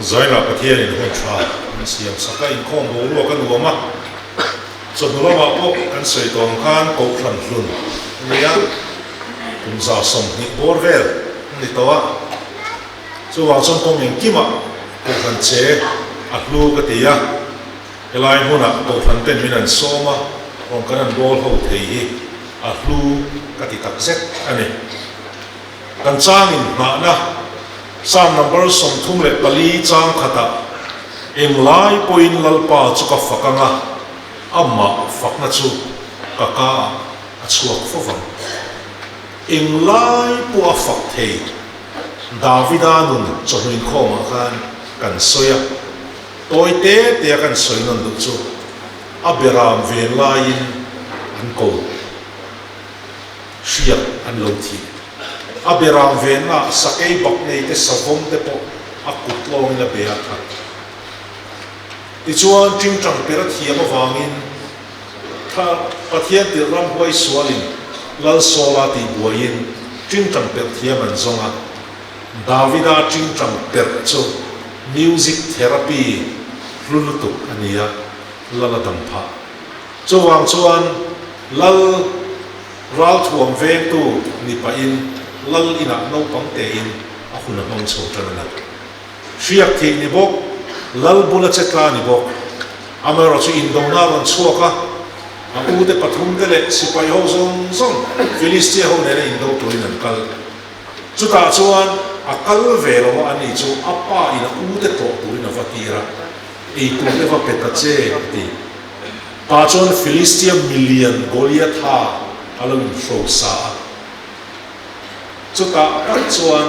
zaina pathian in hon tha siam saka in khom bo lo kan ruama chonula ma po kan sei tong khan ko thlan hlun nia kum za som ni borvel ni towa chuwa chon kong in kima ko thlan che a hlu ka tia elai huna ko thlan ten minan soma ong kanan bol ho thei hi a hlu ka ti tak zet ani kan changin na Psalm number som thum le pali chang khata eng lai poin lalpa chu ka fakanga amma fakna chu kaka a chuak fowang eng lai pu a fak thei Davida nun chohin khoma khan kan soya toy te kan soi nan du chu aberam ven lain an ko shia an lo thi aberam ven na sakei bak nei te savom te po akut lo in la bea tha ti chuan ting tang pera thiam awangin tha pathian ti ram huai sualin lal sola ti buain ting tang per thiam an zonga Davida ting tang per chu music therapy lulutuk ania lala dampha chuwang chuan lal ral thuam ve tu ni pa in lal ina no pang te in a khuna mong chho tana shiak the ni bok lal bula chetla ni bok amaro chu in dona ron chuaka a u de pathum de le sipai ho zong zong philistia ho ne in do to in an kal chu ta chuan a kal ve lo ani chu apa ina u de to tu in avatira e tu le va peta che ti pa chuan philistia million Goliath ha alon so sa chu ta pat chuan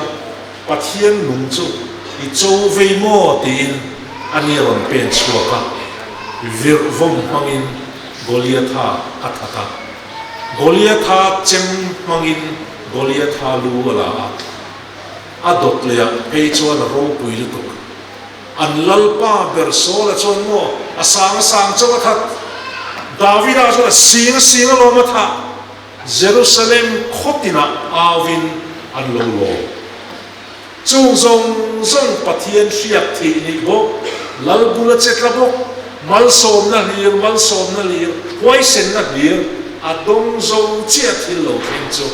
pathian lung chu i chu ve mo tin ani ron pen chuaka vir vom mangin Goliath ha athaka Goliath ha chem mangin Goliath ha lu ala adot le pe chuan ro pui lu tuk an lalpa ber sola chuan mo asang sang chawa that Davida chuan singa lo ma tha Jerusalem khotina awin an lo lo chu zong pathian hriat thi ni bo lal bula chetla bo mal som na lir huai sen na lir adong zong chia thil lo thin chu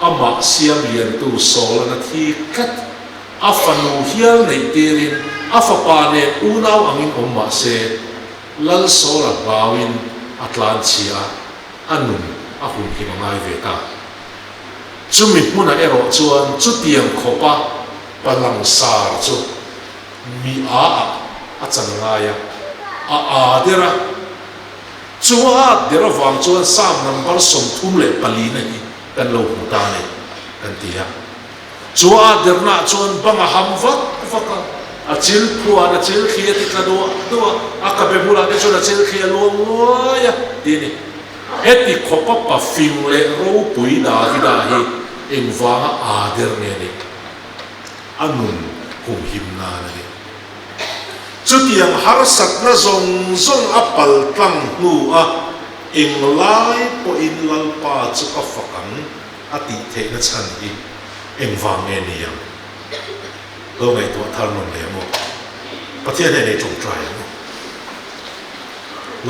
ama siam lian tu sola na thi kat afanu hial nei terin afapa ne unau angin omma se lal sola bawin atlan chia anun ahun hi mangai veta chumi muna ero chuan chu tiang khopa palang sar chu mi a changaya a dera chuwa dera wang chuan sam number som thum le pali na hi kan lo huta ne kan tia chuwa derna chuan banga hamvat faka a chil phua na chil khia ti ka do a ka be bula ne chuan a chil khia lo ya ti ni heti khopa pa film le ro pui Davida hi engwanga ader ne ni anun hum himna na ni chutiang har sat na zong apal tlang nu a englai po in lalpa chu ka fakang ati the na chan hi engwang ne ni yang lo ngai to thar non le mo pathian ne chung trai mo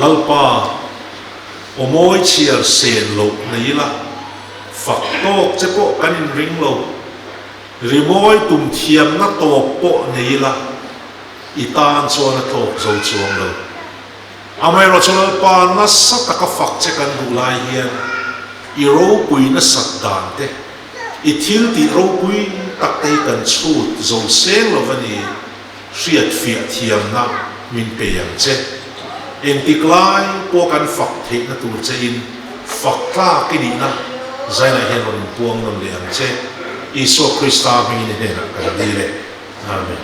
lalpa omoi chiar sen lo nei la fak tok che po kanin ring lo rimoi tum thiam na to po nei la itan chuan na tok zo chuang lo amai ro chulal pa na sa taka fak che kan du lai hian i ro pui na sat dan te i thil ti ro pui tak te kan chut zo sen lo vani hriat fiat thiam na min pe yang che en tiklai po kan fak the na tur che in fak tla ki ni na zaina hen ron puang nam liang che Isu Krista mi ni na kan dile amen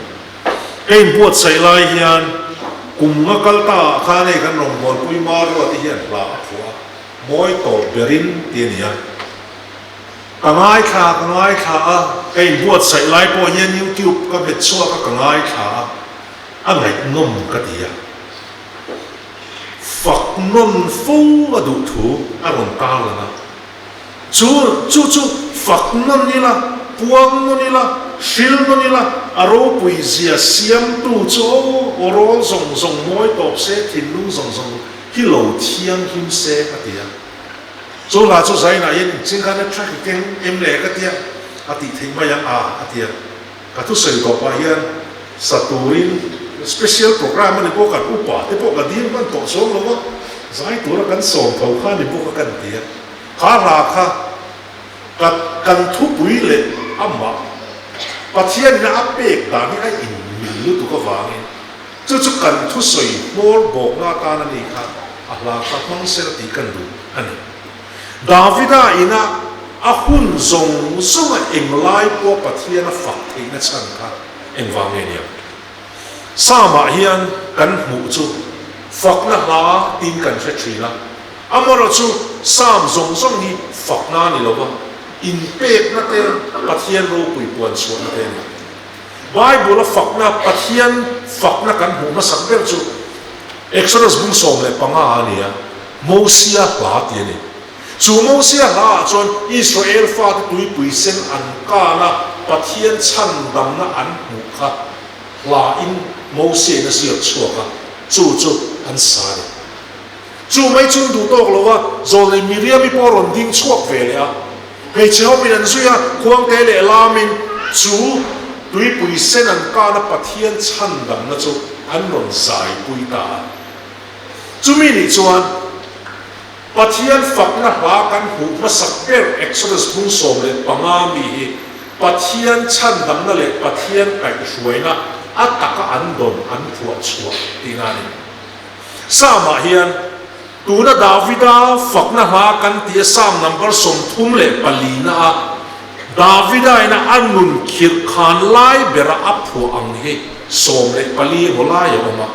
ei buat sai lai hian kum nga kalta khane kan rong bol pui mar ro ti hian la thua moi to berin ti nia kangai kha a ei buat sai lai po hian YouTube ka bet chua ka kangai kha a ngai nom ka tia fak non fu adu thu a ron ta la na chu fak non ni la puang non ni la fil no nila aro puizia siam tu cho orol zong zong moi top se thin lu zong zong hilo thiang him se atia so la chu zai na yin ching kan track ken em le ka tia ati thing ma yang a atia ka tu sei ko pa hian saturin special program ni po ka upa te po ka din kan to so lo zai tu ra kan som thau kha ni po ka kan tia kha ra kha kan thu pui le amma pathian na apek da ni ai in milu tu ka wangin chu chu kan thu soi mor bok na ta na ni kha ala ka mang ser ti kan du ani davida ina ahun zong zong eng lai po pathian na fak thei na chan kha eng wangin ya sama hian kan mu chu fak na ha tin kan fe thri la amara chu sam zong zong ni fak na ni lo ba in pek na te pathian ro pui puan suan na te ni Bible fak na pathian fak na kan hu na sakber chu Exodus bung som le panga ania Mosia la ti ni chu Mosia la chon Israel fa tu pui sen an ka na pathian chan dam na an mu kha la in Mosia na sia chua ka chu an sa ni chu mai chun du tok lo wa zo le Miriam i poron ding chuak ve le a hei cheo min an suya kuang te le lamin chu tui pui sen an ka na pathian chan dam na chu an ron zai pui ta chu mi ni chuan pathian fak na ha kan hu ma sakper Exodus bung som le panga mi hi pathian chan dam na le pathian kai hruai na ataka an don an phua chua tina ni sama hian tuna Davida fakna ha kan tia sam number som thum le palina Davida ina anun khir khan lai bera aphu ang he som le pali hola ya oma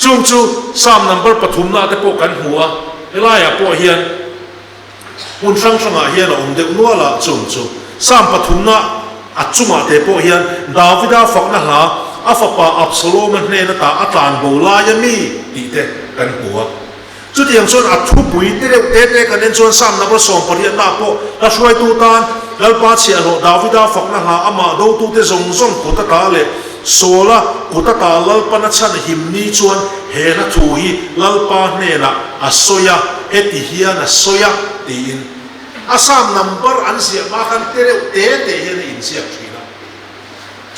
chung chu sam number pathum na te po kan huwa elaya po hian hun sang sanga hian om de nuala chung chu sam pathum na achuma te po hian Davida fakna ha afapa Absalom ne na ta atan bola ya mi ti te kan huwa chu tiang chuan a thu pui te kan en chuan sam na ba som pariat na po la hruai tu tan lalpa chi alo Davida fakna ha ama do tu te zong zong puta ta le sola puta ta lalpa na chan him ni chuan he na thu hi lalpa ne na asoya heti hian asoya ti in asam number an sia ma kan te hian in sia thina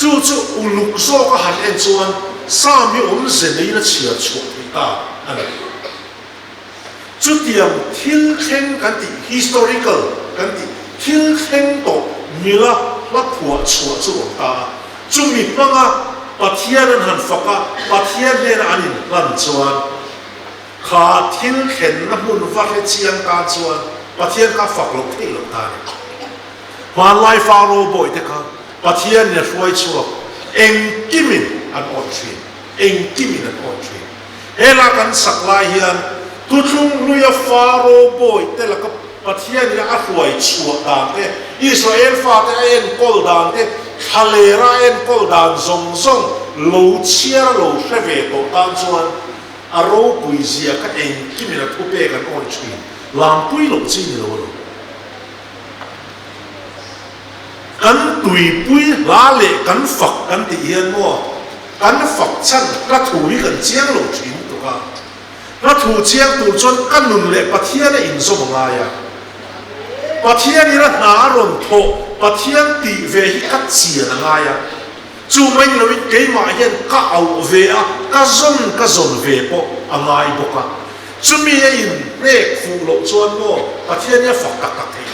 chu uluk zo ka han en chuan sam hi om zen nei na chia chu ta ana chu tiang thil khen kan ti historical kan ti thil khen to mila la phua chua chu ta chu mi panga pathian an han faka pathian ne anin lan chuan kha thil khen na mun va he chiang ta chuan pathian ka fak lo thei lo ta ma lai fa ro boy te ka pathian ne hruai chua eng kimin an on thin eng kimin an on thin hela kan saklai hian tutlung luya faro boy te la ka pathian ya ahruai chua dan te Israel fa te en kol dan te halera en kol dan zong zong lo chia lo sheve to tan chuan aro pui zia ka en kimina thu pe kan on chin lam pui lo chi ni lo kan tui pui la le kan fak kan ti hian mo kan fak chan ka thui kan chiang lo chin to ka na thu chiang tu chon kan nun le pathian in so nga ya pathian ira na ron tho pathian ti ve hi ka chia na nga ya chu mai lo ke ma hian ka au ve a ka zon ve po angai bo ka chu mi in ne khu lo chuan mo pathian ya fak tak tak thei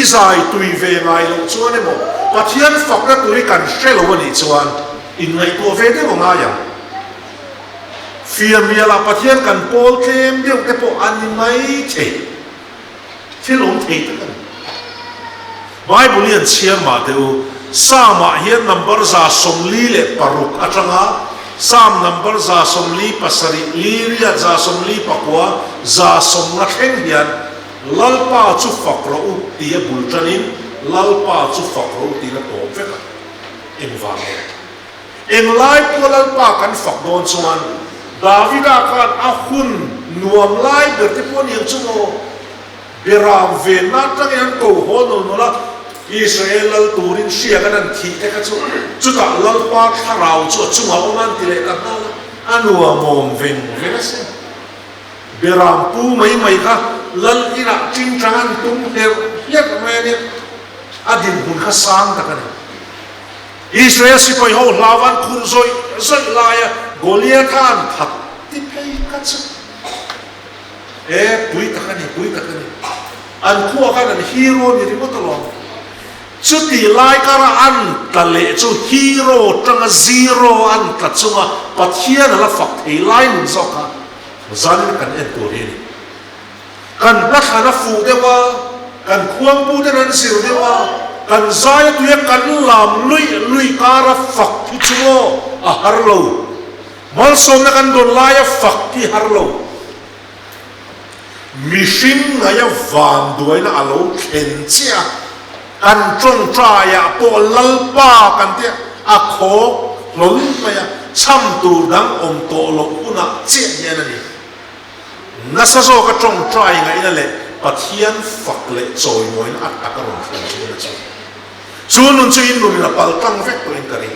izai tui ve ngai lo chuan mo pathian fak na tui kan shelo ni chuan in ngai to ve de mo nga ya phiền mía là bắt hiện cần bol thêm điều cái bộ ăn mấy thế thế lồng thế tất cả Bible hiện chia mà theo sa mà hiện number za som li le paruk atanga sam number za som li pasari li ria za som li pakwa za som na khen hian lalpa chu fakro u tia bultanin lalpa chu fakro ti na to fe ka en lai po lalpa kan fak don chuan Davida kan ahun nuam lai berte pon yang chumo beram ve na tang yang ko hono no la Israel lal turin siya ka ng thi ka chuta lal pa tharaw chu chunga oman tile ka na anua mom veng venase beram pu mai ka lal ina ting changan tum her yak mani adin hun kha sang ta kana Israel si poi ho lawan khun zoi laya Goliath han that ti pei ka chu pui ta kani an khu ka an hero ni ri mo tolong chu ti lai kara an ta le chu hero tanga zero an ta chunga pathian la fak thei lai mun zoka zan kan en to ri kan na khana fu dewa kan khuang bu den an sir dewa kan zai tu ya kan lam lui kara fak ki chuo a harlo mal som na kan don lai fak ki harlo mission ngaya van duai na alo khen chia kan trong traya po lalpa kan tia akho lol maya cham tu dang om to lo una chia nya na ni nasa zo ka trong trai ngai na le pathian fak le choi moi na at ka ron khen chi na chi chunun chu in nun na pal tang vek to in kari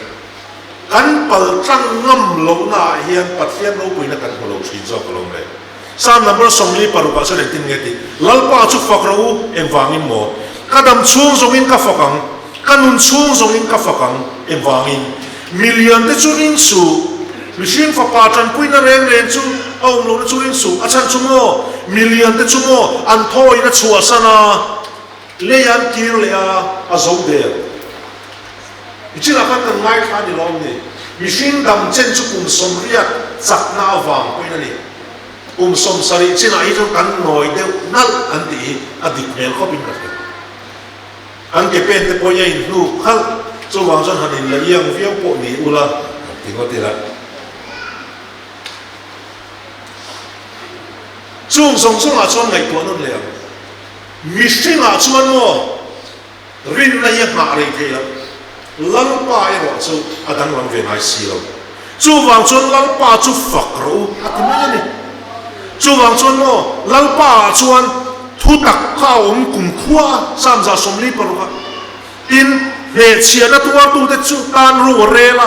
kan pal tang ngam lo na hian pathian lo puina kan lo chi zo ko lo le sam number somli paruka so le tin ngeti lalpa chu fakro em wangin mo kadam chung zongin ka fakang kanun chung zongin ka fakang em wangin million te churin su machine fa patran puina reng chu aum lo na churin su achan chumo million te chumo an thoi na chua sana le yan kir le a zo de ichila kan kan ngai kha ni lom ni machine dam chen chu kum som riat chak na wang puina ni som sari china i kan noi de nal anti adi khel ko bin ka an ke pen te po yin nu khal chu wang jon hanin la yang viau po ni ula tingo tira chung song song a chon ngai po non le mi sing a chuan mo rin na ya ma ri the la lang pa i ro chu adang lang ve nai si lo chu wang chon lang pa chu fak ro atimai ni chu wang chuan mo lalpa chuan thu tak kha om kum khua sam za somli paruka in he chiana tuar tu te chu tan ru rela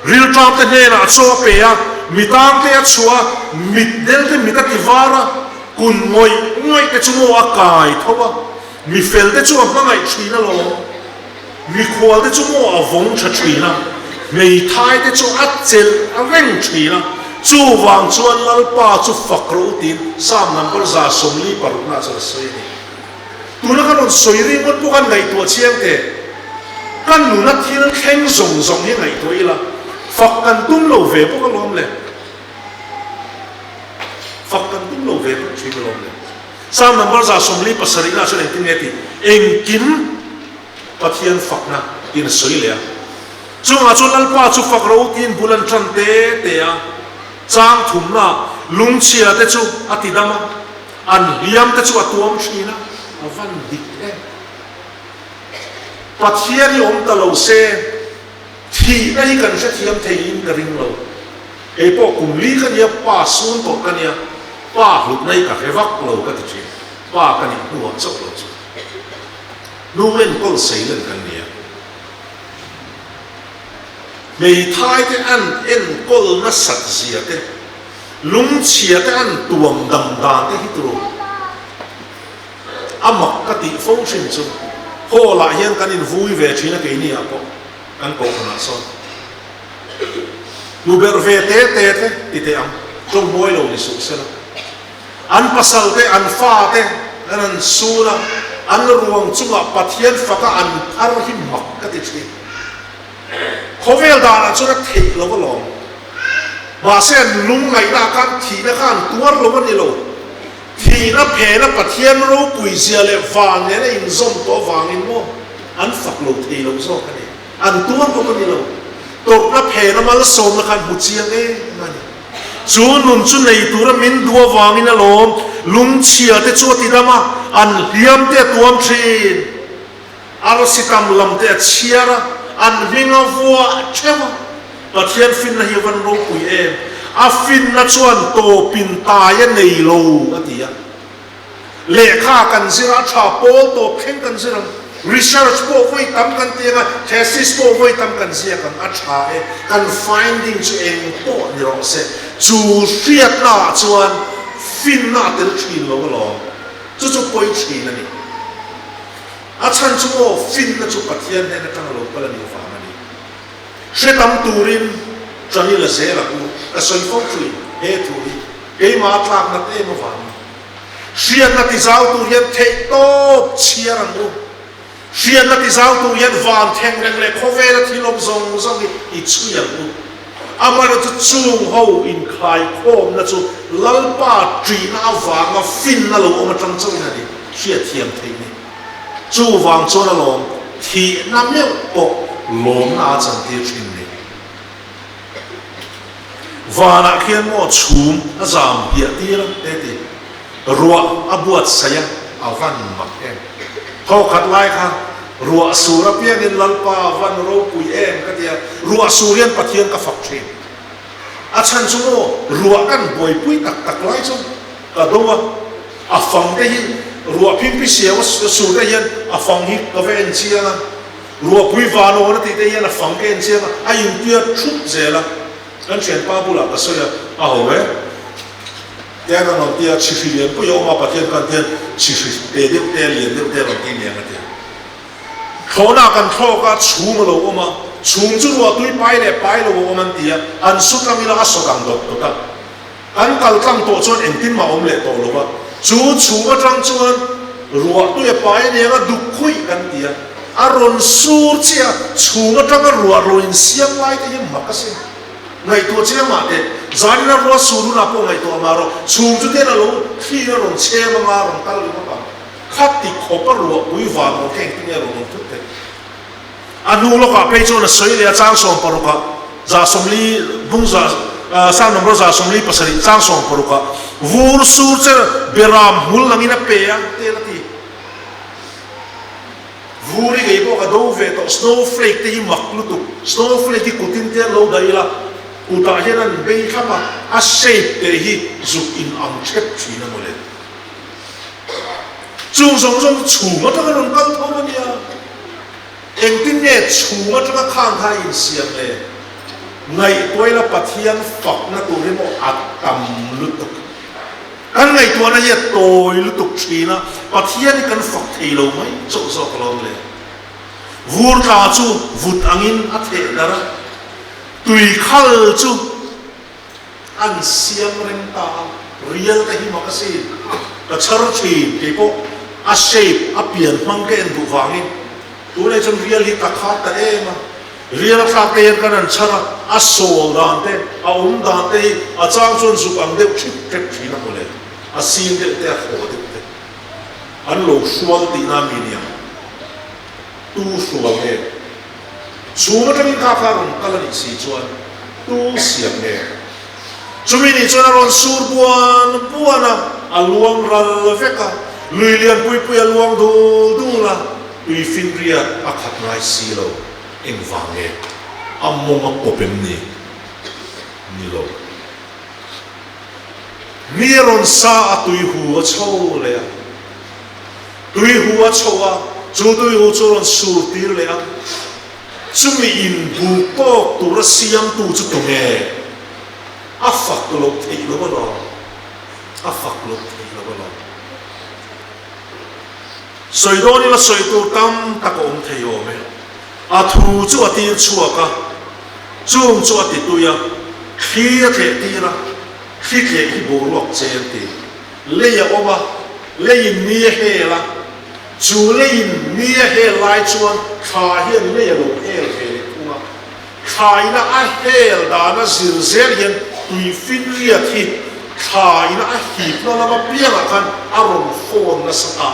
ril tram te he na cho pe ya mitang te chua mit del te mita tivara kun ngoi te chu mo akai thowa mi fel te chu ma ngai china lo mi khwal te chu mo avong cha china mei thai te chu achel aveng china chu wang chuan lalpa chu fakro tin sam number za somli paruna cha soi ni tuna kan on soi ri ngot pu kan ngai to chiang te kan nu na thil kheng zong hi ngai to ila fak kan tum lo ve pu ka lom le fak kan tum lo ve pu chi ka lom le sam number za somli pasari na cha tin nge ti engkin pathian fakna in soi le chu ma chu lalpa chu fakro tin bulan tran te a chang thum na lung chia te chu atidama an liam te chu atuam thina avan dik e pathian om ta lo se thi ai kan se thiam thein ka ring lo e po kum li kan ya pa sun to kan ya pa hlut nei ka hewak lo ka ti pa kan ni nuwa chok lo chu nu men kol sei len kan ni mei thai te an en kol na sat zia te lung chia te an tuam dam dan te hitro amak ka ti phong shin chu ho la hian kan in vui ve thina ke ni apo kan ko na son lu ber ve te ti te am trong moi lo ni su se an pasal te an fa te an sura an ruang chunga pathian faka an ar hi mak ka ti chi khovel da na chu na thei lo ko lo ba sen lung ngai na kan thi na kan tuar lo ni lo thi na phe na pathian ro pui zia le wang ne in zom to wang in mo an fak lo thei lo zo ka ni an tuar ko ni lo to na phe na mal som na kan bu chiang e mani chu nun chu nei tur min duwa wang in lo lung chia te chu ti dama an hiam te tuam thin ar sitam lam te chiara an vinga vua chema pathian fin na hiwan ro pui em a fin na chuan to pin ta ya nei lo atia le kha kan zira tha pol to khen kan zira research พวกไว้ทำกันเตียง thesis พวกไว้ทำกันเสียกันอัจฉริยะกัน finding ตัวเองพวกนี่เราเสจูเรียดหน้าจวนฟินหน้าเติร์ชินเราก็ลองจู่ๆปล่อยชินนั่นนี่อาจารย์จู่ฟินนั่นจู่ปัจจัยเนี่ยตั้งเราก็เลยมีฟังนั่นนี่เชื่อตั้งตูรินจนนี่ละเสียละกูแต่ส่วนฟงจุยเฮตุรีเฮมาทางนั่นเองมาฟังเชียนนักที่เจ้าตูเรียนเทโต้เชียรันดูเชียนนักที่เจ้าตูเรียนวานแทงแรงเลยเขาเวลาที่ลมทรงอีกช่วยอย่างดูอามาเราจะจูงเขาอินคลายโคมนะจูลัลป้าจีน่าวางมาฟินนะลูกเอามาจังจังนั่นดิเชียเทียมทีนี่จูวางจูนั่นลงที่น้ำเนี่ยปกลมน่าจังที่ชินนี่วานักเขียนโม่ชูมอาจารย์เบียตีละเด็ดรัวอบวชเสียเอาฟันมักเองทอขัดไล่ค่ะรัวสุรเพียงินลัลปาวันโรกุยเองก็เดียรัวสุเรียนปะเทียนกับฝักเชนอาจารย์ชั่วโมรัวกันบ่อยปุ้ยตักไล่ชั่วกระโดดอาฟังได้ยินรัวพิมพิเสียวสุได้ยินอาฟังฮิกเวนเชียนะรัวปุ้ยวานโอนะที่ได้ยินอาฟังเกนเชียนะอายุเดียชุดเจละกันเชียนป้าบุหลับก็เสียเอาเว้เดี๋ยวเราเดี๋ยวชีวิตเรียนก็ยอมมาปะเทียนกันเทียนชีวิตเดี๋ยวเรียนเราที่เนี่ยกันเทียนเขาหน้ากันโทก็ชูมาลูกมาชูจุดว่าตุยไปเลยไปลูกมันเดียอันสุดท้ายเราสุกันดอกตัวกันอันกัลตั้งตัวจนเอ็นตินมาอมเล็ตัวลูกชูมาจังจวนรัวตุยไปเนี่ยก็ดุคุยกันเดียอารมณ์สูดเสียชูมาจังก็รัวอินเสียงไล่ที่ยังมักก็เสียไงตัวเชี่ยมาเด็ดจานนั้นรัวสูดน่ะพวกไงตัวมาเราชูจุดเดียนะลูกที่เราลงเชี่ยมาลงตะลุยมาขัดติดขบรัวปุยวานโอเคที่เนี่ยเราลงทุกเด็ดอันนู้นเราก็ไปจนสวยเลยจ้างส่งปรุกะจ้าสมลีบุ้งจ้าสร้างน้ำร้อนจ้าสมลีภาษาจ้างส่งปรุกะวูรสูเจอเบรามมุลลังอินะเปียเตลตีวูริเก็บก็ดูเวทสโนว์เฟลกที่มักลุตุสโนว์เฟลกที่กุตินเตลโลได้ละอุตาเฮนันเบย์ข้ามาอาเซปเตหิจุกอินอังเชปชีนั่นหมดเลยจุงส่งชูมาตั้งแต่รุ่นเก่าเท่านั้นเนี่ยเองที่เนี่ยชูมาตั้งแต่ข้างทางอินเสียงเลยไงตัวละปะเทียนฝักนะตัวนี้มันอัดตำลุตุกันไงตัวนั้นเนี่ยโตยลุตุชีนะปะเทียนกันฝักที่เราไหมโซ่กลองเลยวูร์ตาจูวุดอังอินอัฐเอดาระตุยขัลจูอันเสียงเร่งตาเรียลแต่หิมะกษีกระชากชีที่พวกอาเชฟอาเปลี่ยนมังเกนบุฟังอินตัวนี้จนเรียลฮิตาขาดแต่เองมาเรียลขาดเองกันนั่นชนะอาโซลดานเต้อาอุ้มดานเต้อาจางจนสุกังเดียวชิบเก็บชีนักเลยอาซีนเดียวเตะโหดเตะอันโลกสวงตีนามิเนียตู้สวงเองสวงจะมีข้าพเจ้ากันละนี่สีจวนตู้เสียงเองจุมินิจวนอารมณ์สูบบัวนะอลวงรัลเวกะลุยเลียนปุยอลวงดูละลุยฟินเรียอาขัดไร้สีโลเอ็งฟังเองอามงอัปเป็นนี่โลมีรอนซาตุยหัวโชเลยตุยหัวโชอะจูตุยหัวโชรอนสูตีเลยจุมิอินบุกโตตุรเสียงตูจุดตรงเออาฟักโลกที่เราบ้าเราอาฟักโลกที่เราบ้าเราสวยโดนี่ละสวยตัวตั้มตะโกนเที่ยวไหมอาทูจวดตีชัวกะจุ่มจวดตีตัวยาขี้เทตีละขี้เทที่โบลอกเจนตีเลี้ยออกมาเลี้ยมีเฮละจูเลี้ยมีเฮลายชวนขาเฮียเลี้ยลงเฮลตัวขาอินะอาเฮลดานะซิลเซลเฮียตุยฟินเรียที่ขาอินะอาหีบนั่นละมาเปียงกันอารมณ์โฟนนะสตา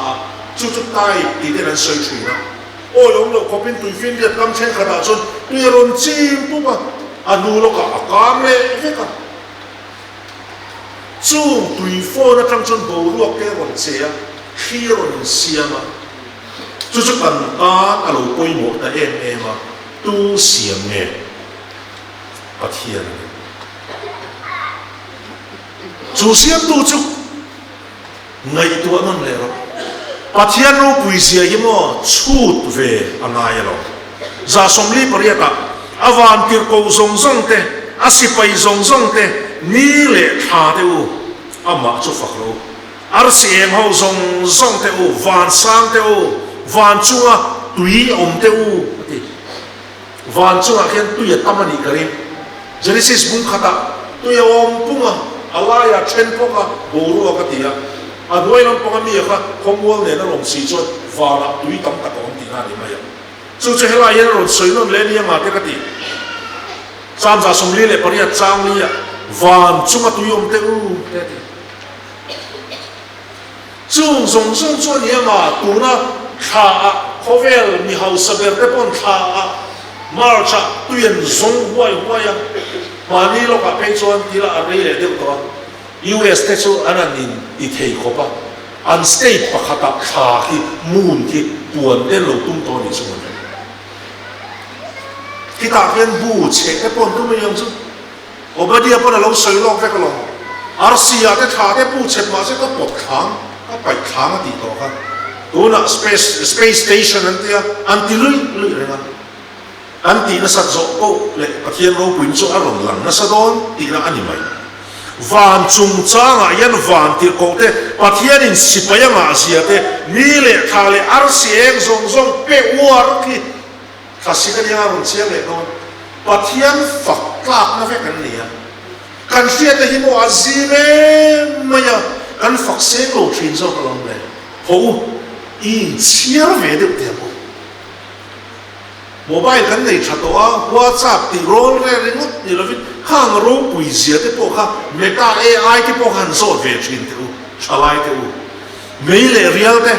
จุดใต้ตีเดนันสวยชุยนะโอ้ยองเราขบินตุยฟินเรียกำเช่นขนาดจนตุยรอนจีมปุ๊บอ่ะอนุโลกะอากาเล่เฮ้กันจู่ตุยโฟนะจังจนโบรัวแกรอนเสียขี้รอนเสียมาจุดกันตาอารมณ์ป่วยหมดแต่เอ็มมาตู้เสียงเงี้ยปะเทียนจู่เสียงตู้จุไงตัวนั่นเลยหรอ pathian ro puisia hi mo chut ve angai lo za somli pariata avan tir ko zong zong te asipai zong zong te ni le tha te u ama chu fak lo RCM ho zong zong te u van sang te u van chunga tui om te u van chunga khen tui tamani karim Genesis bung khata tui om punga alaya chen poka boru ka tia adoi lam poka mi kha khomwal ne na long si chot wala tui tam ta om ti na ni maya chu che hela yen ron soi non le ni ma te ka ti sam za som li le paria chang li ya van chunga tui om te u te ti chung zong zong chuan ni ma tu na kha khovel mi hau saber te pon kha marcha tuyen zong huai huai ya mani lo ka pe chuan tila a rei le de to US te chu ananin I thei khopa an state pakhata kha ki mun ki puan den lo tum to ni chuan kita hian bu che te pon tu me yang chu obadia pon lo soi long ve ka long RCA te tha te bu che ma se ka pot khang ka pai khang ti to kha tuna space station antia anti lui renga anti na sa zo ko le pathian ro puin chu aron lang na sa don ti na ani mai van chung changa yan van ti ko te pathian in sipaya ma sia te ni le tha le RCM zong zong pe war ki khasika ni aron sia le don pathian fak klak na ve kan nia kan sia te hi mo azime maya kan fak se ko thin zo ko long le ho in chia về được tiền bộ mobile cái này chặt đó WhatsApp thì roll ra đến ngất như là biết hàng rô bùi dìa cái bộ khác meta AI cái bộ hàng sốt về chuyện tiêu trả lại tiêu mấy lệ real thế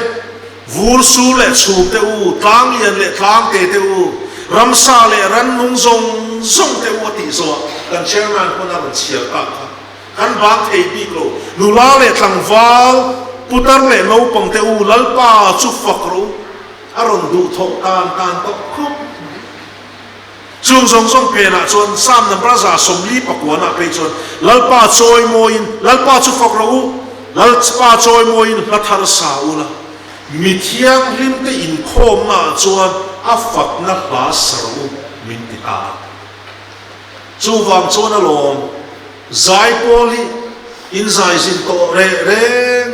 vur su lệ chụp tiêu tang yên lệ tang tê tiêu ram sa lệ ran nung zong zong tiêu tí số cần chairman con nào mình chia cả kan bang thei bi klo lula le tlang wal putar le no pang te u lalpa chu fakro aron du thong tan to khop chung song song pe na chon sam na braza somli pakwana pe chon lalpa choi moin lalpa chu fakro lalpa choi moin la thar sa ula mithiang lim te in khom na chuan a fak na ba saru min ti ta chu wang chon alom zai poli in zai sin to re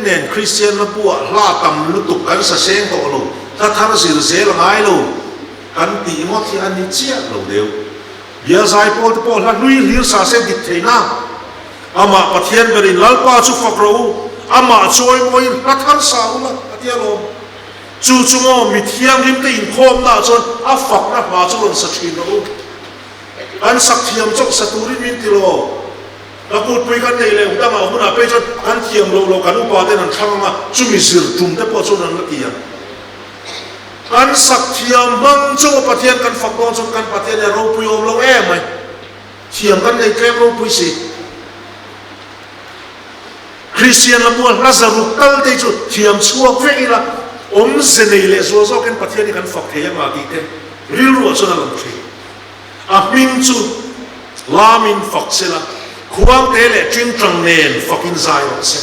nen Christian na puwa la tam lutuk kan sa seng to lo ta thar sir zel ngai lo kan ti mo thi an ni chia lo deu bia zai pol to pol la lui hlir sa se dit theina ama pathian berin lalpa chu fakro ama choi moi la thar sa ula atia lo chu mo mithiam lim te in khom na chon a fak na ma chu lon sa thin lo an sak thiam chok saturi min ti lo la put pui kan nei le uta ma huna pe chon kan thiam lo kan upa te nan thang ma chumi sir tum te po chon an latia kan sak thiam mang chu pathian kan fak don chon kan pathian ro pui om lo e mai thiam kan nei kem ro pui si Christian la buan lazarus tal te chu thiam chuak ve ila om se nei le zo zo kan pathian kan fak the ma ki te ril ru chon an thri a ming chu lamin fak sela khuang te le tring trang nen fucking zai ro se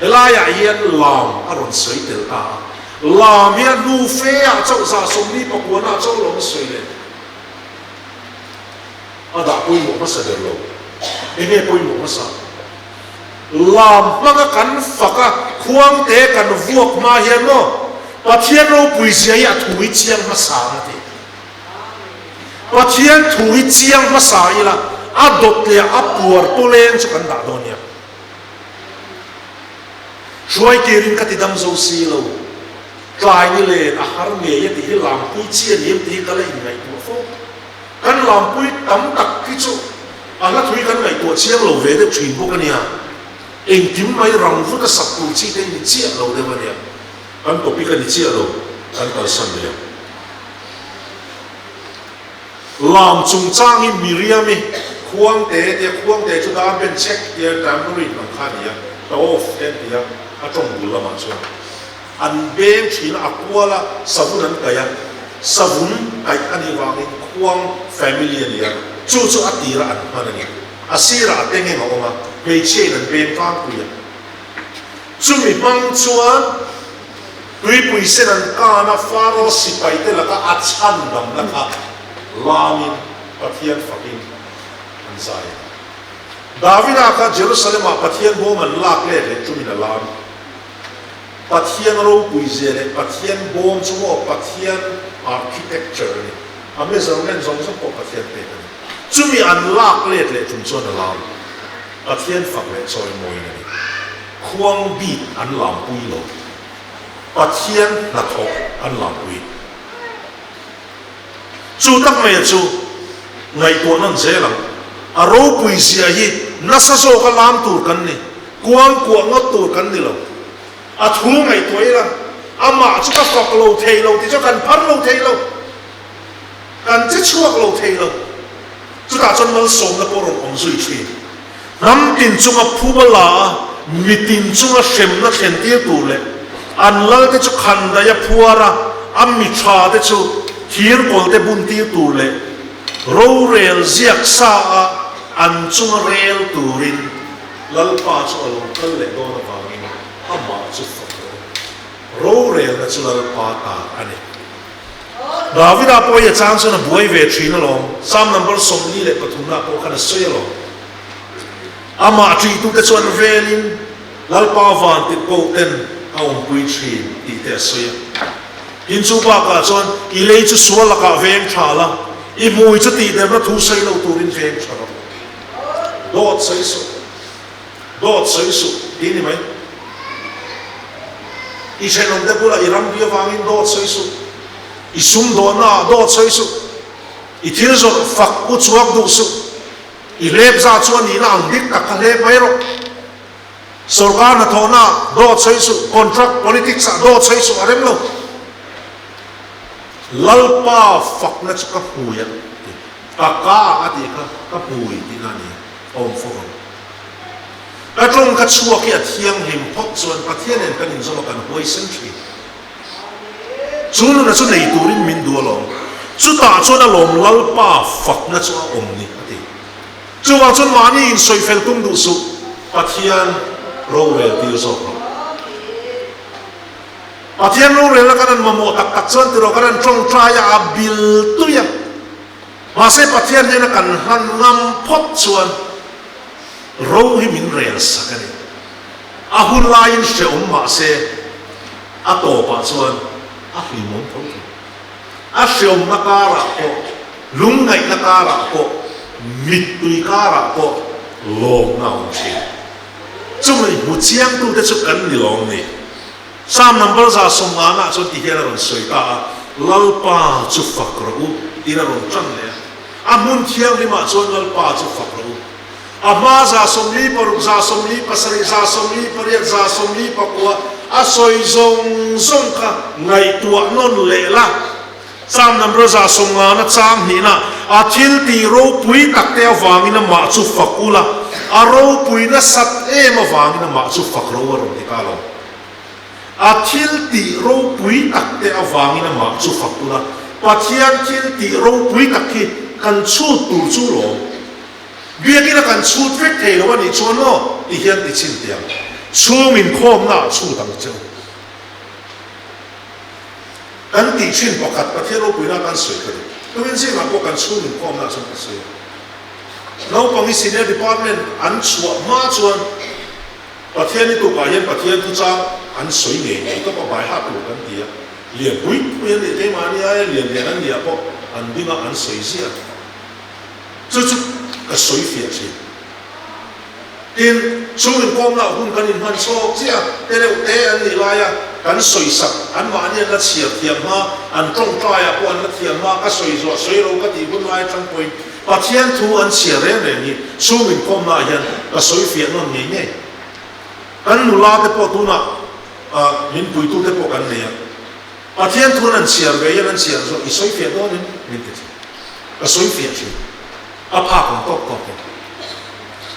elaya hian lam aron soi tel ta lam hian nu fe a chau sa som ni pakwana chau lom soi le ada pui mo ma sa der lo ene pui mo ma sa lam manga kan faka khuang te kan vuak ma hian no pathian ro pui sia ya thui chiang ma sa na te pathian thui chiang ma sa ila adot le apuar polen chu kan da donia shoi kirin ka ti dam zo si lo tlai ni le a har me ye ti lam pui chian yem ti ka le ngai tu fo kan lam pui tam tak ki chu ala thui kan ngai tu chiang lo ve de thin bo kania eng tim mai rang fu ka sak tu chi te ni chi lo de ba nia kan to pi ka ni chi lo kan ta san de lam chung chang hi miriam mi khuang te chu da ben check dia tamuri nang kha dia to off ten dia a trong bu la ma chu an ben thina akwala sabun an kaya sabun kai ani wangi khuang family dia chu atira an manani asira atenge ma oma pe che nan ben ka ku ya chu mi mang chuan tui pui sen an kana faro sipai te laka achan dam laka lamin pathian fakin an zai Davida ka Jerusalem a pathian bom an lak le tumina lam pathian ro pui zele pathian bom chumo pathian architecture ni amazon zong zong ko pathian pe chumi an lak le tum chon lam pathian fak le choi moi ni khuang bi an lam pui lo pathian na thok an lam pui chu tak me chu ngai ko nan zelang aro pui sia hi nasa so ka lam tur kan ni kuang ngot tur kan ni lo a thu ngai toi la ama chu ka fak lo thei lo ti cho kan par lo thei lo kan che chuak lo thei lo chu ta chon mal som na porong ong sui chi nam tin chu ma phu bala mi tin chu ma shem na khen ti tu le an lal te chu khan da ya phuara am mi tha te chu thir kol te bun ti tu le ro rel ziak sa a an chu rel turin lal pa chu alo kal le do na ba mi ama chu fa ro rel na chu lal pa ta ani Davida po ye chang chu na buai ve thrin lo sam number som ni le pathuna po khana soy lo ama tri tu te chuan velin lal pa van ti ko ten aum pui thrin ti te soy in chu ba ka chuan I le chu sual la ka veng thala I mui chu ti der na thu sai lo turin veng thalo dot sai su ti ni mai I chenom de bula I ram bia wangin dot sai su I sum do na dot sai su I thil zo fak u chuak du su I lep za chuan ni na ang dik tak ka lep mai ro sarkar na thona dot sai su contract politics a dot sai su arem lo lalpa fak na chu ka huya ka ati ka hui ti na ni om fo ka trong ka chuak ya thiang him phok chuan pathian en kan in zo kan hoi sen thi chunu na chu nei turin min du lo chu ta chu na lom lalpa fak na chu om ni ati chu wa chun mani in soi fel tum du su pathian ro wel ti zo pathian ro rel kan mamo tak chuan ti ro kan trong traya abil tu ya ma se pathian ne kan han ngam phot chuan ro hi min rel sakani a hun lain se ma se a to pa chuan a hi mon thong a se na kara ko lung ngai na kara ko mit tui kara ko lo ngau chi chu mai mu chiang tu te chu kan ni long ni sam number za songa na chu ti hera ron soi ta lalpa chu fak ro ti na ron chan le a mun thiang ri ma chu lalpa chu fak ro a ma za som li por za som li pasari za som li por ya za som li pa kwa a soi zong ka ngai tua non le la sam number za songa na cham ni na a thil ti ro pui tak te awangin ma chu fakula a ro pui na sat e ma wangin ma chu fak ro ro ti ka lo a thil ti ro pui tak te awangin ma chu fakula pathian thil ti ro pui tak ki kan chu tu chu lo biakin kan chu fek the lo ni chuan lo ti hian ti chin tiang chu min khom na chu dang cheu kan ti chin pakhat pathian ro pui na kan soi ka tuin se ma ko kan chu min khom na chu ka soi no pangi senior department an chua ma chuan pathian ni tu ka hian pathian tu cha an soi nge ko pa bai ha tu kan ti lian pui pui ni te ma ni ai lian an ni po an dinga an soi sia chu ka soi fia chi tin chu min khom na hun kan in han so sia te le te an ni la ya kan soi sak an ma ni la chia thiam ma an tong ta ya ko an la thiam ma ka soi zo soi ro ka ti bun lai tang point pathian thu an chia re ni chu min khom na hian ka soi fia non nge nge kan nu la te po tu na min pui tu te po kan ne ya pathian thu an chia ve ya an chia zo I soi fia do ni min te ka soi fia chi a pha kong tok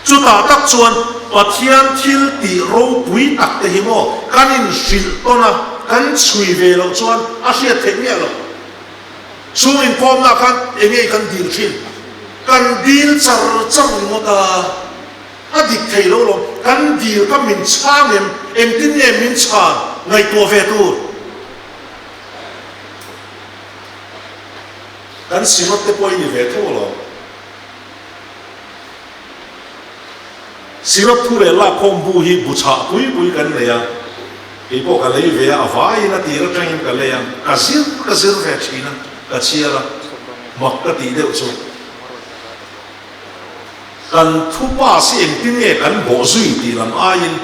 chu ta tak chuan pathian thil ti ro pui tak te hi mo kan in sil tona kan chui ve lo chuan a hria the mi lo chu in pom na kan enge kan dil thin kan dil char mo ta a dik thei lo kan dil ka min chang em tin em min chan ngai to ve tu กันสิรถเตปอยนี่เวทโลสิรถทุเรศละคมบุยบุษะบุยกันเลยอีพวกกันเลยเวียอวายนะตีรถจังกันเลยกระซิรเวชีนะกระเชียละมักกะตีเดียวสุดกันทุบาเสียงที่เนี่ยกันโบซุยตีลำอายิน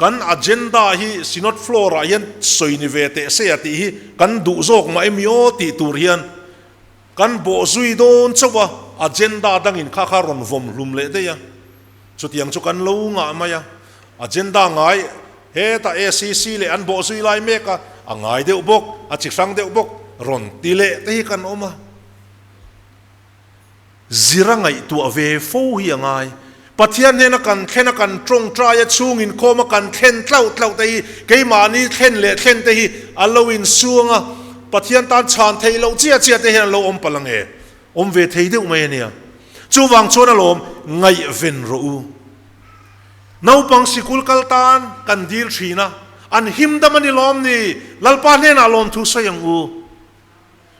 กันอ agenda ฮีสินอตฟลอร์ยันสวยนิเวศเสียตีฮีกันดูโจกมาเอมิโอตีตูเรียนกันโบซุยโดนชัว agenda ดังอินข้ารอนวมลุมเละเดียสุดยังชุกันลูงะมายัง agenda ไงเฮตา ACC เลยอันโบซุยไลเมกะอ่างไงเดียวบกอ่ะจิกฟังเดียวบกรอนตีเละตีกันออกมาziran ngai tu ave fo hi angai pathian ne na kan thena kan trong trai chung in khoma kan thlen tlau te hi keima ni thlen le thlen te hi alowin suanga pathian tan chan thei lo chia te hian lo om palang e om ve thei deuh mai ania chu wang chona lom ngai ven ro u nau pang sikul kal tan kan dil thina an him damani lom ni lalpa ne na lom thu sayang u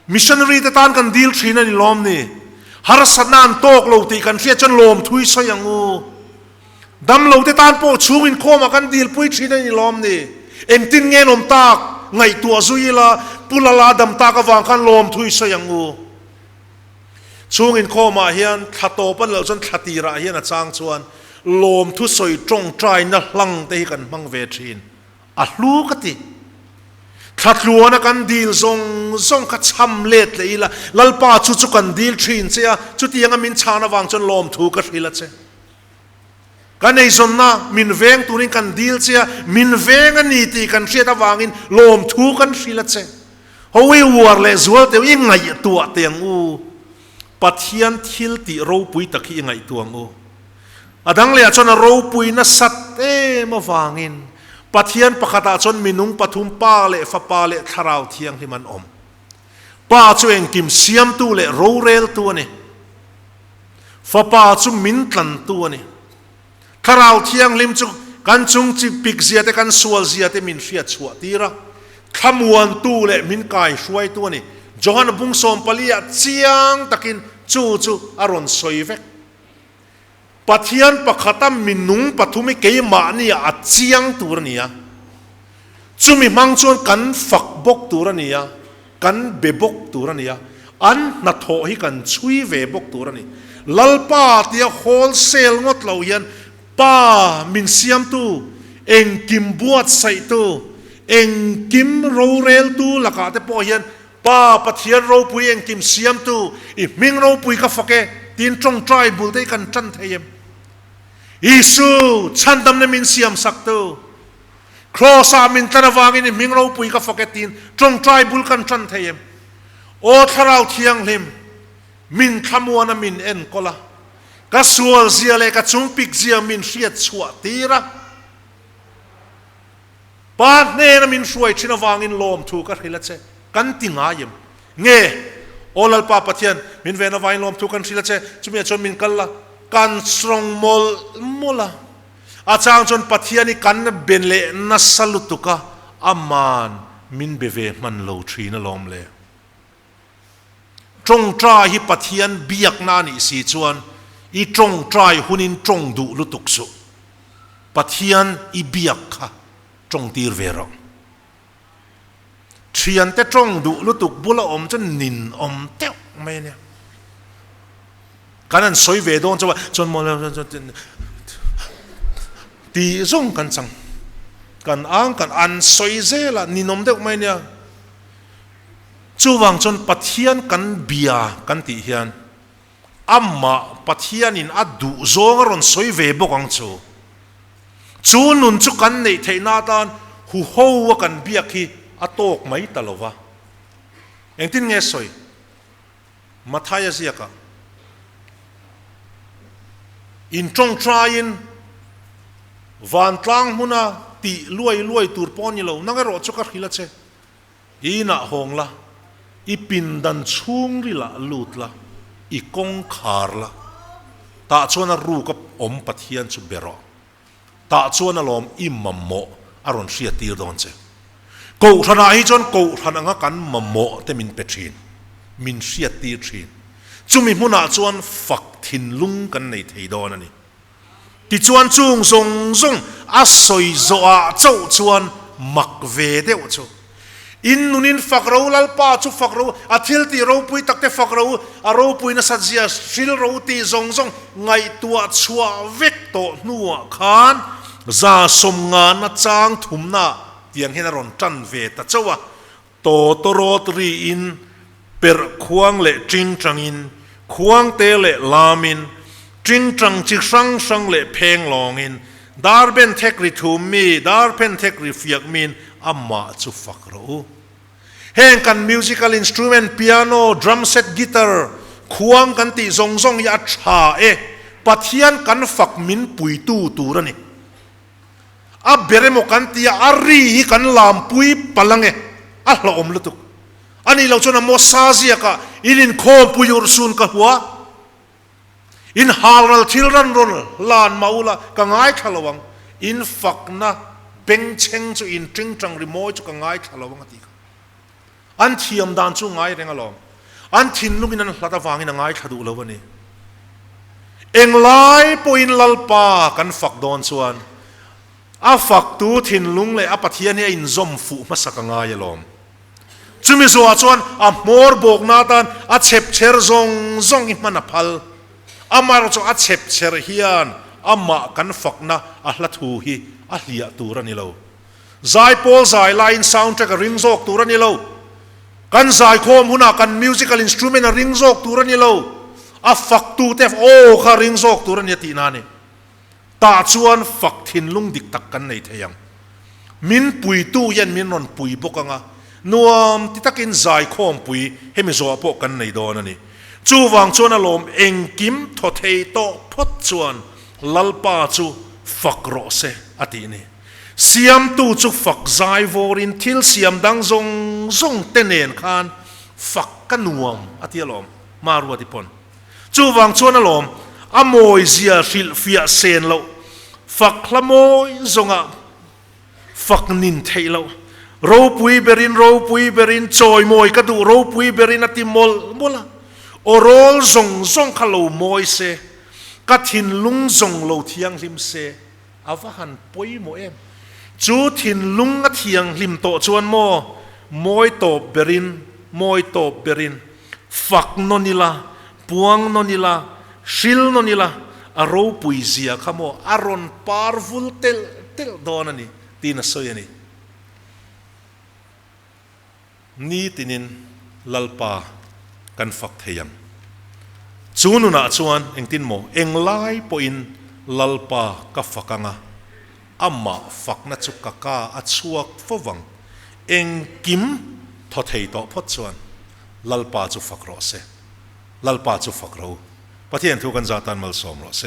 missionary te tan kan dil thina ni lom ni har sanan tok lo ti kan fia chan lom thui sayang u dam lo te tan po chungin khoma kan dil pui thina ni lom ni eng tin nge nom tak ngai tua zuila pulala dam ta ka wang kan lom thui sayang u chungin khoma hian thato pan lo chan thatira hian a chang chuan lom thu soi trong trai na hlang te kan mang ve thin a hlu ka ti thatluana kan dil zong ka cham let leila lalpa chu kan dil thin chea chu tianga min chana wang chon lom thu ka hrila che kan ei zonna min veng turin kan dil chea min veng ani ti kan hriata wangin lom thu kan hrila che howi war le zual te i ngai tua teng u pathian thil ti ro pui takhi ngai tuang u adang le chona ro pui na sat te ma wangin pathian pakhata chon minung pathum pa le fa pa le tharau thiang hi man om pa chu eng kim siam tu le ro rel tu ani fa pa chu min tlan tu ani tharau thiang lim chu kan chung chi pik zia te kan sual zia te min hria chua tira khamuan tu le min kai hruai tu ani johan bung som palia chiang takin chu aron soivek pathian pakhatam minung pathumi keima ni a chiang tur nia chumi mang chon kan fak bok tur nia kan bebok tur nia an na tho hi kan chui ve bok tur ani lalpa tia wholesale ngot lo yan pa min siam tu eng kim buat sai tu eng kim ro rel tu laka te po hian pa pathian ro pui eng kim siam tu I ming ro pui ka fake tin trong trai bul te kan chan thayem Isu chandam na min siam sakto cross a min tanawangin ming ro pui ka faketin trong trai bul kan chan thayem o tharau thiang lim min khamuana min en kola ka sual zia le ka chung pik zia min hriat chua tira pa ne na min hruai thina wangin lom thu ka hrila che kan tinga yem nge olal pa pathian min vena wain lom thu kan hrila che chumi chon min kalla kan strong mola achang chon pathiani kan benle na salutuka aman min beve man lo thina lom le trong trai hi pathian biak na ni si chuan I trong trai hunin trong du lutuk su pathian I biak kha trong tir vera thian te trong du lutuk bula om chan nin om tek mai ne kanan soi ve don chawa chon mo ti zong kan chang kan ang kan an soi zela ninom deuh mai nia chuwang chon pathian kan bia kan ti hian amma pathian in adu zong ron soi ve bokang chu nun chu kan nei theina tan hu ho wa kan biak hi atok mai talowa engtin nge soi mathaya ziaka in trong train van tlang huna ti luai tur pon ni lo nanga ro chokar khila che ina hongla I pindan chung ri la lut la I kong khar la ta chona ru ka om pathian chu bero ta chona lom I mammo aron hria tir don che ko thana hi chon ko thana nga kan mammo te min pethin มินเสียตีทรีจุมีมุนาจวนฝักทินลุงกันในเทดอนันนี่ที่จวนจุงทรงทรงอาศัยโจอาเจ้าจวนมักเวเดวโจอินนุนินฝักเราลัลป้าจุฝักเราอาทิลตีเราปุยตักเตฝักเราอาเราปุยนัสัจยาสิลเราตีทรงทรงไงตัวชัวเวกโตนัวขานซาสมงานนัจางถุมนาเตียงเฮนารอนจันเวตเจ้าวะโตโตโรตรีอินเปิดควงเละจิงจังอินควงเตเละลามินจิงจังจิสังสังเละเพงลองอินดาร์เบนเทคริทูมีดาร์เบนเทคริฟิกมินอัมมาจุฟักรูเฮงกันมิวสิคัลอินสตรูเมนต์ปิอาโนดรัมเซตกีตาร์ควงกันตีซงยัดชาปัทยันกันฝักมินปุยตูระนี่อับเบรโมกันตีอารีกันลามปุยพลังอัลลอฮ์อมลุตุกอันนี้เราชนะโมซาเซียกะอินโคมปุยอุรซุนกะหัวอินฮารัลทิลรันรอนลานมาอุละกังไอขลวังอินฝักนะเบ่งเชงจูอินจิงจังริโมจูกังไอขลวังตีอันเทียมดานจูไงเรงอลอมอันทินลุมินันลัดฟังอินไงขดูเลวันนี้เอ็งไลปอินลัลปากันฝักดอนส่วนอาฝักตูทินลุงเลยอาปัทยานี่อินซอมฟูมาสักงายลอมจุมิสัวชวนอามอร์บอกนาตันอาเชปเชอร์ซงอิมันพัลอามาร์จอาเชปเชอร์ฮิอันอามากันฝักนะอาลัทูฮีอาเลียตูรันนี่เราใจพอใจไลน์ซาวด์แทร็กริงโซกตูรันนี่เรากันใจโคมหุนากันมิวสิคัลอินสตรูเมนต์ริงโซกตูรันนี่เราอาฝักตูเทฟโอคาริงโซกตูรันนี่ตีนานี่ตาชวนฝักทินลุงดิกตักกันในเทียงมินปุยตู้ยันมินนอนปุยบกังะนัวมที่ตักินใจโคมปุยให้มิโซอปกันในดอนนี่จูวังชวนอารมณ์เองกิมทอเทโตพดชวนลัลปาจูฝักโรเซอตินี่เสียมตูจูฝักใจวอรินทิลเสียมดังซงเตเนนคานฝักกันนัวมอติอารมณ์มารัวติปนจูวังชวนอารมณ์อโมยเสียฟิลฟิอาเซนเราฝักละโมยซงอ่ะฝักนินเทเราเราปุยเบรินจอยโมยกระดูเราปุยเบรินอติมอลมละโอโรลซงขลาวโมยเซกัทินลุงซงเราเทียงลิมเซอาฟหันปุยโมเอ็มจูทินลุงกเทียงลิมโตชวนโมยโตเบรินฝักนนิลาปวงนนิลาชิลนนิลาอารมณ์ปุยเสียขโมอารอนพาร์ฟุลเตลโดนนี่ตีนสอยนี่นี่ตินินลัลปากันฝักเทียมจูนุนาชวนเองตินโมเองไล่ปอินลัลปากับฝักังะอามาฝักนัจุกกาอัดชวกฟวังเองกิมทอเทยโตพดชวนลัลปาจุฝักโรเซลัลปาจุฝักโรปะเทียนทุกันจาตันมัลสอมโรเซ